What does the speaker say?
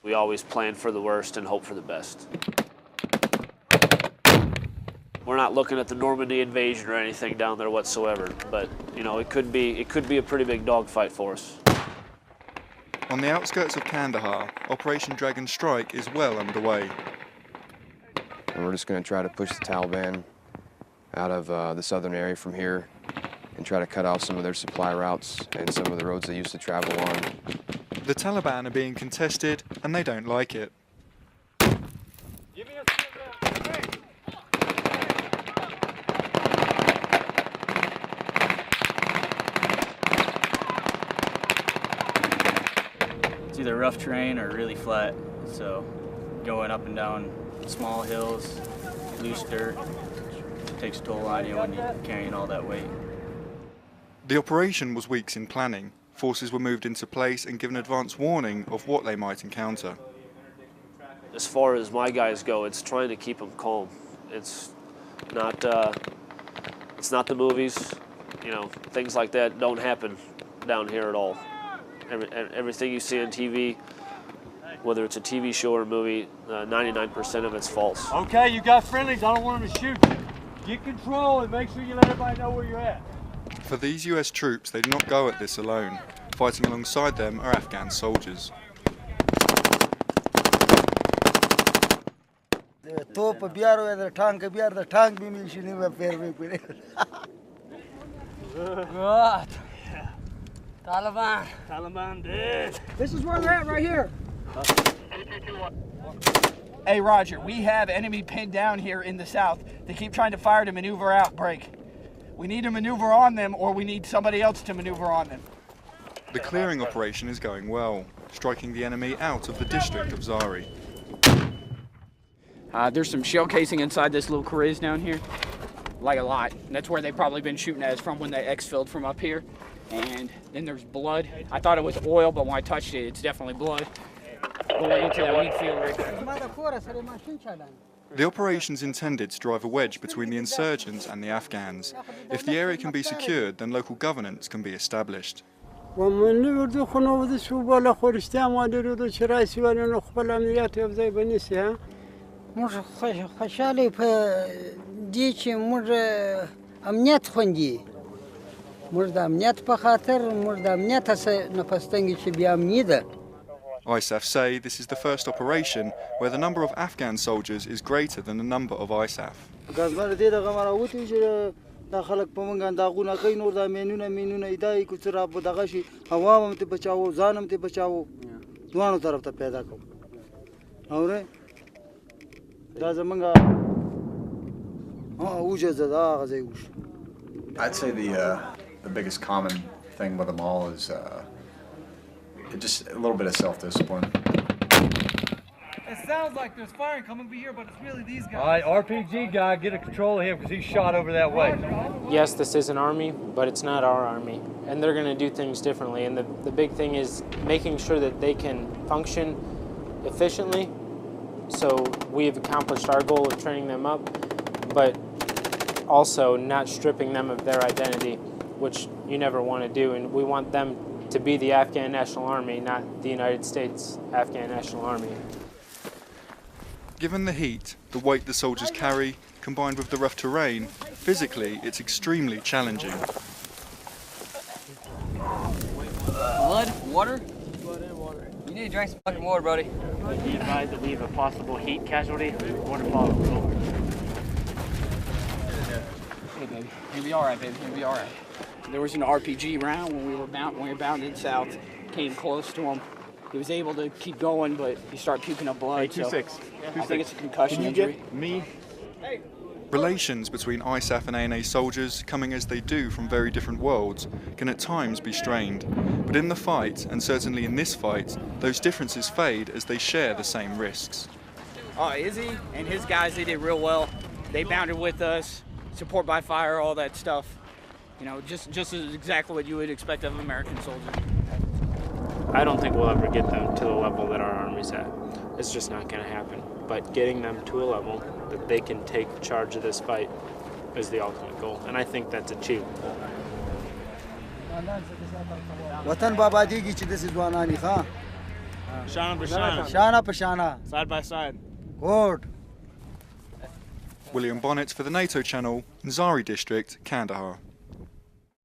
We always plan for the worst and hope for the best. We're not looking at the Normandy invasion or anything down there whatsoever, but you know, it could be a pretty big dogfight for us. On the outskirts of Kandahar, Operation Dragon Strike is well underway. And we're just going to try to push the Taliban out of the southern area from here and try to cut off some of their supply routes and some of the roads they used to travel on. The Taliban are being contested and they don't like it. It's either rough terrain or really flat, so going up and down small hills, loose dirt, takes a toll on you when you're carrying all that weight. The operation was weeks in planning. Forces were moved into place and given advance warning of what they might encounter. As far as my guys go, it's trying to keep them calm. It's not the movies. You know, things like that don't happen down here at all. Everything you see on TV, whether it's a TV show or a movie, 99% of it's false. Okay, you got friendlies. I don't want them to shoot you. Get control and make sure you let everybody know where you're at. For these US troops, they do not go at this alone. Fighting alongside them are Afghan soldiers. Taliban dead. This is where they're at right here. Hey, Roger, we have enemy pinned down here in the south. They keep trying to fire to maneuver out, break. We need to maneuver on them, or we need somebody else to maneuver on them. The clearing operation is going well, striking the enemy out of the district of Zari. There's some shell casing inside this little Kuriz down here, like a lot. And that's where they've probably been shooting at us from when they exfilled from up here. And then there's blood. I thought it was oil, but when I touched it, it's definitely blood. Going into that wheat field right there. The operation's intended to drive a wedge between the insurgents and the Afghans. If the area can be secured, then local governance can be established. ISAF say this is the first operation where the number of Afghan soldiers is greater than the number of ISAF. I'd say the biggest common thing with them all is just a little bit of self-discipline. It sounds like there's firing coming over here, but it's really these guys. All right, RPG guy, get a control of him because he's shot over that way. Yes, this is an army, but it's not our army. And they're going to do things differently. And the big thing is making sure that they can function efficiently. So we have accomplished our goal of training them up, but also not stripping them of their identity, which you never want to do. And we want them to be the Afghan National Army, not the United States Afghan National Army. Given the heat, the weight the soldiers carry, combined with the rough terrain, physically it's extremely challenging. Blood? Water? Blood and water. You need to drink some fucking water, buddy. Be advised that we have a possible heat casualty. Water follow. Over. Hey, baby. You'll be all right, baby. You'll be all right. There was an RPG round when we were bounded south. Came close to him. He was able to keep going, but he started puking up blood. Hey, 2-6. So I think it's a concussion injury. Me? Relations between ISAF and ANA soldiers, coming as they do from very different worlds, can at times be strained. But in the fight, and certainly in this fight, those differences fade as they share the same risks. Izzy and his guys, they did real well. They bounded with us, support by fire, all that stuff. You know, just as exactly what you would expect of an American soldier. I don't think we'll ever get them to the level that our army's at. It's just not going to happen. But getting them to a level that they can take charge of this fight is the ultimate goal, and I think that's achievable. Shana Bashana. Shana Pashana. Side by side. Good. William Bonnet for the NATO channel in Zari district, Kandahar.